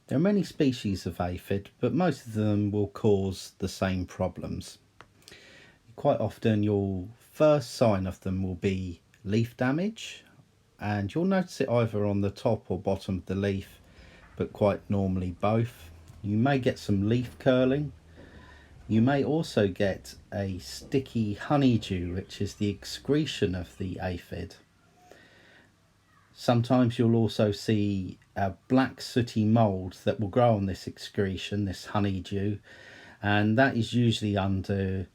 There are many species of aphid, but most of them will cause the same problems. Quite often your first sign of them will be leaf damage, and you'll notice it either on the top or bottom of the leaf, but quite normally both. You may get some leaf curling. You may also get a sticky honeydew, which is the excretion of the aphid. Sometimes you'll also see a black sooty mould that will grow on this excretion, this honeydew, and that is usually under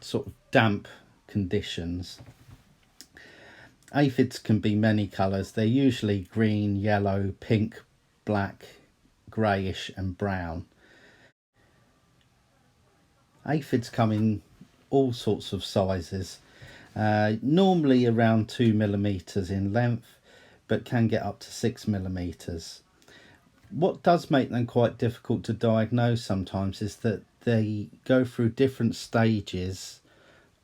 sort of damp conditions. Aphids can be many colours. They're usually green, yellow, pink, black, greyish and brown. Aphids come in all sorts of sizes, normally around 2 mm in length, but can get up to 6 mm. What does make them quite difficult to diagnose sometimes is that they go through different stages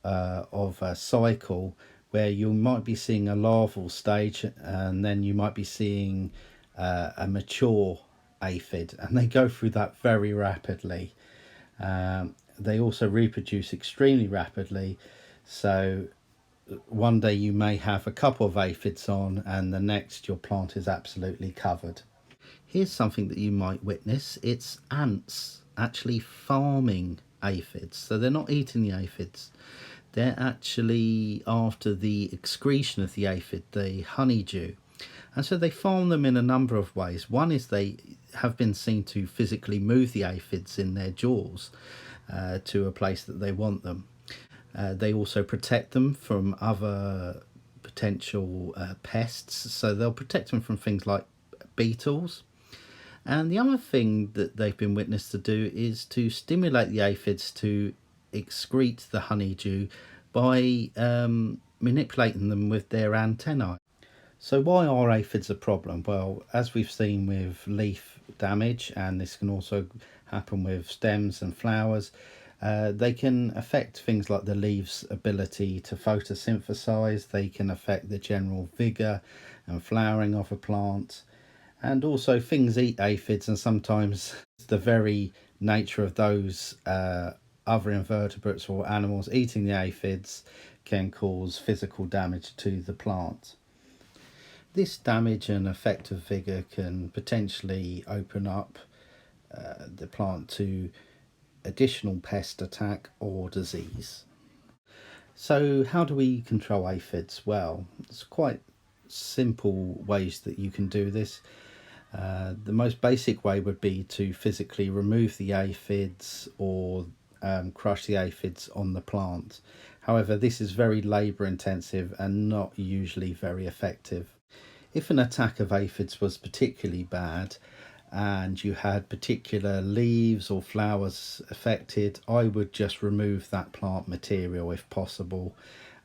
of a cycle, where you might be seeing a larval stage and then you might be seeing a mature aphid, and they go through that very rapidly. They also reproduce extremely rapidly, so one day you may have a couple of aphids on and the next your plant is absolutely covered. Here's something that you might witness. It's ants actually farming aphids. So they're not eating the aphids, they're actually after the excretion of the aphid, the honeydew. And so they farm them in a number of ways. One is they have been seen to physically move the aphids in their jaws to a place that they want them. They also protect them from other potential pests, so they'll protect them from things like beetles. And the other thing that they've been witnessed to do is to stimulate the aphids to excrete the honeydew by manipulating them with their antennae. So why are aphids a problem? Well, as we've seen with leaf damage, and this can also happen with stems and flowers, they can affect things like the leaves' ability to photosynthesize. They can affect the general vigour and flowering of a plant. And also things eat aphids, and sometimes the very nature of those other invertebrates or animals eating the aphids can cause physical damage to the plant. This damage and effect of vigour can potentially open up the plant to additional pest attack or disease. So how do we control aphids? Well, it's quite simple ways that you can do this. The most basic way would be to physically remove the aphids or crush the aphids on the plant. However, this is very labour intensive and not usually very effective. If an attack of aphids was particularly bad and you had particular leaves or flowers affected, I would just remove that plant material if possible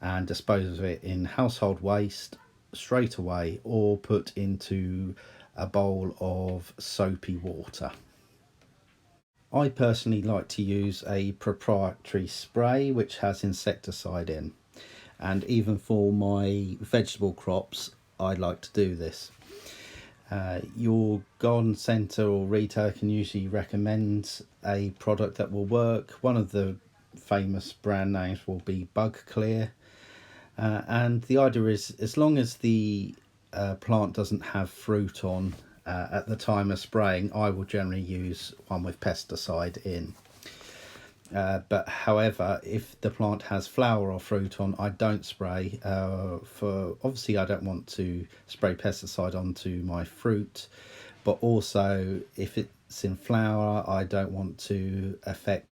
and dispose of it in household waste straight away, or put into a bowl of soapy water. I personally like to use a proprietary spray which has insecticide in, and even for my vegetable crops I like to do this. Your garden centre or retailer can usually recommend a product that will work. One of the famous brand names will be Bug Clear, and the idea is, as long as the plant doesn't have fruit on at the time of spraying, I will generally use one with pesticide in. But however, if the plant has flower or fruit on, I don't spray. For obviously I don't want to spray pesticide onto my fruit, but also if it's in flower, I don't want to affect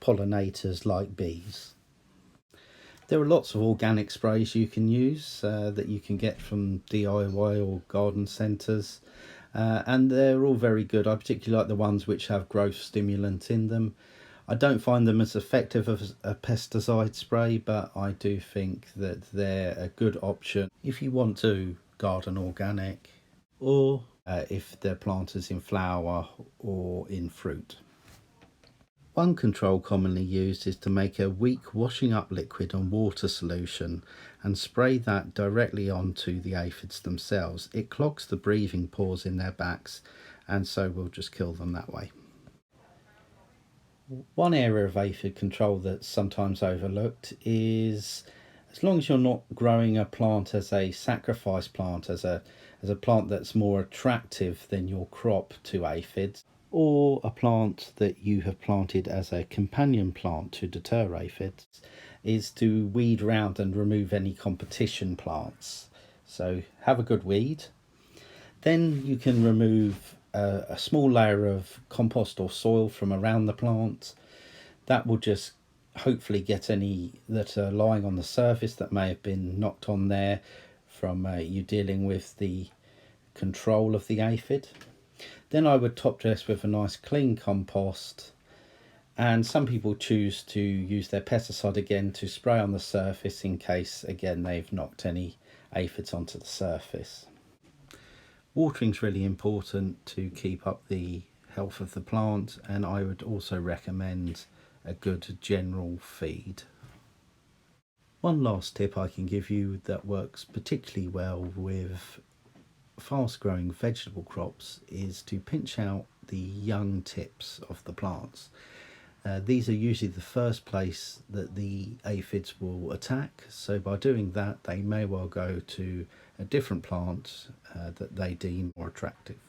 pollinators like bees. There are lots of organic sprays you can use that you can get from DIY or garden centres, and they're all very good. I particularly like the ones which have growth stimulant in them. I don't find them as effective as a pesticide spray, but I do think that they're a good option if you want to garden organic, or if the plant is in flower or in fruit. One control commonly used is to make a weak washing up liquid and water solution and spray that directly onto the aphids themselves. It clogs the breathing pores in their backs and so we'll just kill them that way. One area of aphid control that's sometimes overlooked is, as long as you're not growing a plant as a sacrifice plant, as a plant that's more attractive than your crop to aphids, or a plant that you have planted as a companion plant to deter aphids, is to weed around and remove any competition plants. So have a good weed. Then you can remove a small layer of compost or soil from around the plant. That will just hopefully get any that are lying on the surface that may have been knocked on there from you dealing with the control of the aphid. Then I would top dress with a nice clean compost, and some people choose to use their pesticide again to spray on the surface in case again they've knocked any aphids onto the surface. Watering is really important to keep up the health of the plant, and I would also recommend a good general feed. One last tip I can give you that works particularly well with fast growing vegetable crops is to pinch out the young tips of the plants. These are usually the first place that the aphids will attack, so by doing that they may well go to a different plant that they deem more attractive.